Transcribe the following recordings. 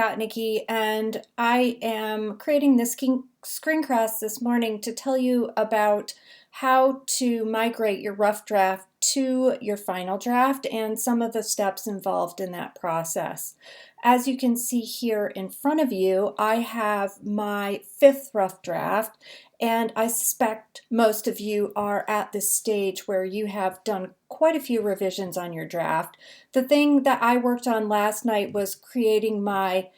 Nikki, and I am creating this screencast this morning to tell you about how to migrate your rough draft to your final draft and some of the steps involved in that process. As you can see here in front of you, I have my 5th rough draft, and I suspect most of you are at this stage where you have done quite a few revisions on your draft. The thing that I worked on last night was creating my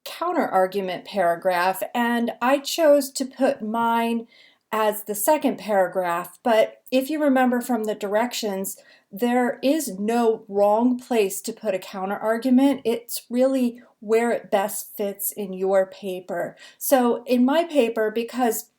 counter-argument paragraph, and I chose to put mine as the second paragraph, but if you remember from the directions, there is no wrong place to put a counter-argument. It's really where it best fits in your paper. So in my paper, because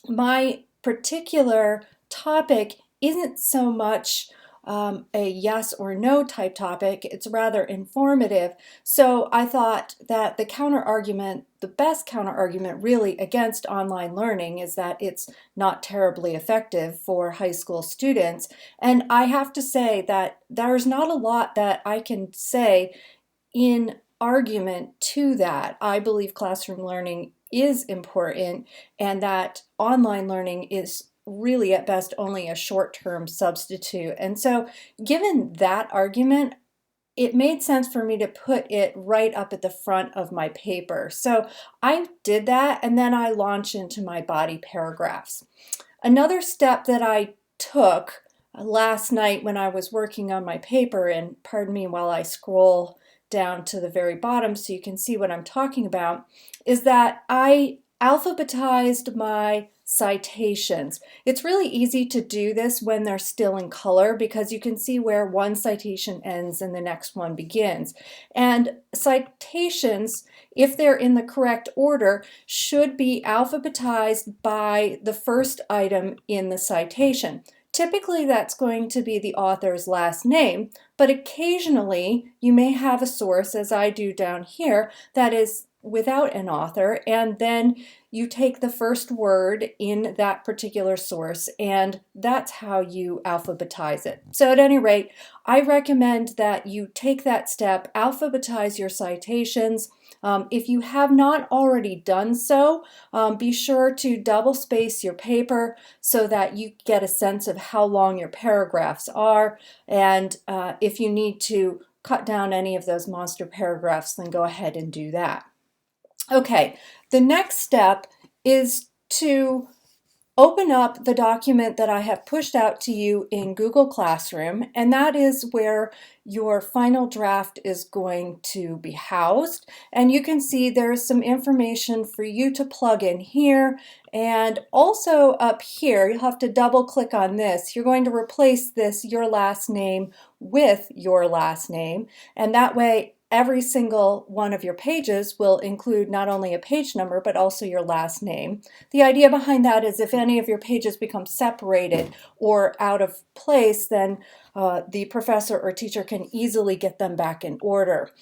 my particular topic isn't so much a yes or no type topic, it's rather informative. So I thought that the counter argument, the best counter argument really against online learning is that it's not terribly effective for high school students. And I have to say that there's not a lot that I can say in argument to that. I believe classroom learning is important and that online learning is really at best only a short-term substitute. And so given that argument, it made sense for me to put it right up at the front of my paper. So I did that, and then I launched into my body paragraphs. Another step that I took last night when I was working on my paper, and pardon me while I scroll down to the very bottom so you can see what I'm talking about, is that I alphabetized my citations. It's really easy to do this when they're still in color because you can see where one citation ends and the next one begins. And citations, if they're in the correct order, should be alphabetized by the first item in the citation. Typically, that's going to be the author's last name, but occasionally you may have a source, as I do down here, that is without an author, and then you take the first word in that particular source, and that's how you alphabetize it. So at any rate, I recommend that you take that step, alphabetize your citations. If you have not already done so, be sure to double space your paper so that you get a sense of how long your paragraphs are, and if you need to cut down any of those monster paragraphs, then go ahead and do that. Okay, the next step is to open up the document that I have pushed out to you in Google Classroom, and that is where your final draft is going to be housed. And you can see there's some information for you to plug in here, and also up here, you'll have to double click on this. You're going to replace this your last name with your last name, and that way every single one of your pages will include not only a page number, but also your last name. The idea behind that is if any of your pages become separated or out of place, then the professor or teacher can easily get them back in order.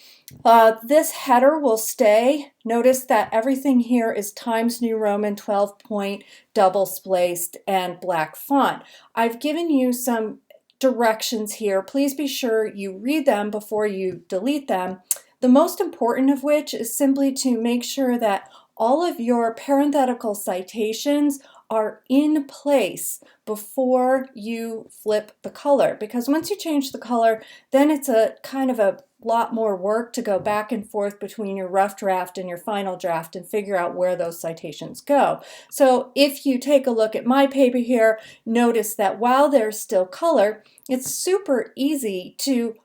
This header will stay. Notice that everything here is Times New Roman 12-point, double spaced, and black font. I've given you some directions here. Please be sure you read them before you delete them. The most important of which is simply to make sure that all of your parenthetical citations are in place before you flip the color, because once you change the color, then it's a kind of a lot more work to go back and forth between your rough draft and your final draft and figure out where those citations go. So if you take a look at my paper here, notice that while there's still color, it's super easy to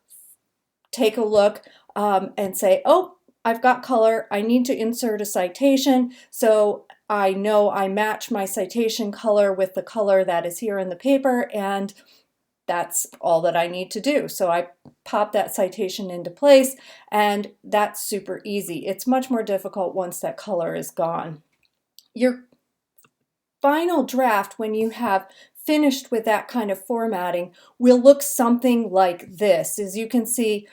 take a look and say, oh, I've got color, I need to insert a citation, so I know I match my citation color with the color that is here in the paper, and that's all that I need to do. So I pop that citation into place, and that's super easy. It's much more difficult once that color is gone. Your final draft, when you have finished with that kind of formatting, will look something like this. As you can see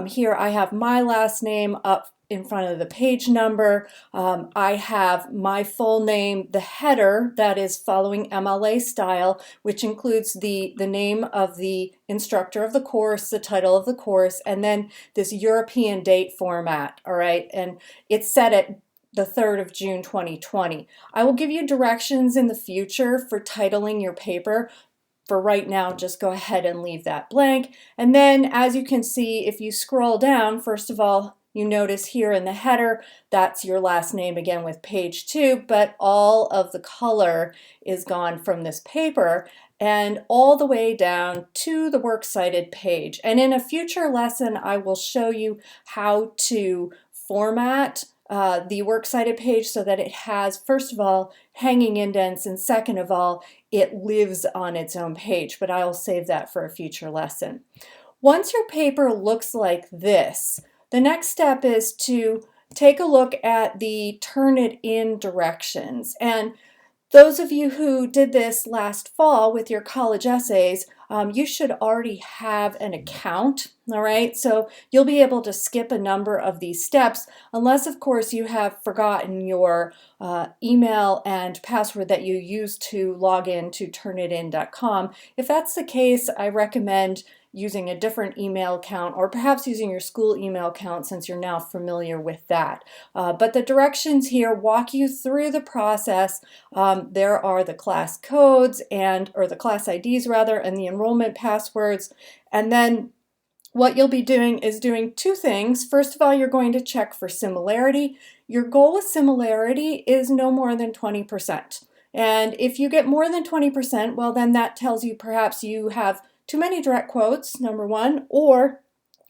here, I have my last name up in front of the page number. I have my full name, the header that is following MLA style, which includes the name of the instructor of the course, the title of the course, and then this European date format, all right? And it's set at the 3rd of June 2020. I will give you directions in the future for titling your paper. For right now, just go ahead and leave that blank. And then as you can see, if you scroll down, first of all, you notice here in the header, that's your last name again with page 2, but all of the color is gone from this paper and all the way down to the works cited page. And in a future lesson, I will show you how to format the works cited page so that it has, first of all, hanging indents, and second of all, it lives on its own page, but I'll save that for a future lesson. Once your paper looks like this, the next step is to take a look at the Turnitin directions. And those of you who did this last fall with your college essays, you should already have an account, all right? So you'll be able to skip a number of these steps, unless, of course, you have forgotten your email and password that you used to log in to turnitin.com. If that's the case, I recommend using a different email account, or perhaps using your school email account since you're now familiar with that. But the directions here walk you through the process. There are the class codes or the class IDs rather, and the enrollment passwords. And then what you'll be doing is doing two things. First of all, you're going to check for similarity. Your goal with similarity is no more than 20%. And if you get more than 20%, well, then that tells you perhaps you have too many direct quotes, number one, or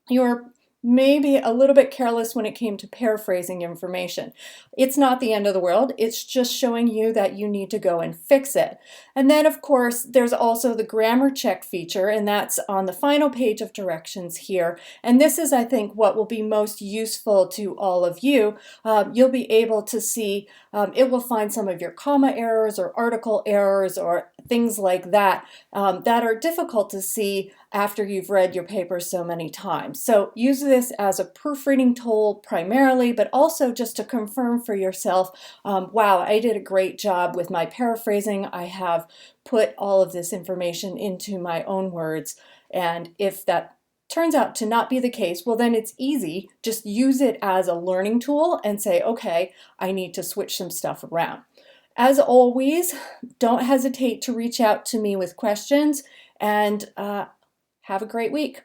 you're maybe a little bit careless when it came to paraphrasing information. It's not the end of the world. It's just showing you that you need to go and fix it. And then, of course, there's also the grammar check feature, and that's on the final page of directions here. And this is, I think, what will be most useful to all of you. You'll be able to see, it will find some of your comma errors or article errors or things like that that are difficult to see after you've read your paper so many times. So use this as a proofreading tool primarily, but also just to confirm for yourself, wow, I did a great job with my paraphrasing. I have put all of this information into my own words. And if that turns out to not be the case, well, then it's easy. Just use it as a learning tool and say, okay, I need to switch some stuff around. As always, don't hesitate to reach out to me with questions, and have a great week.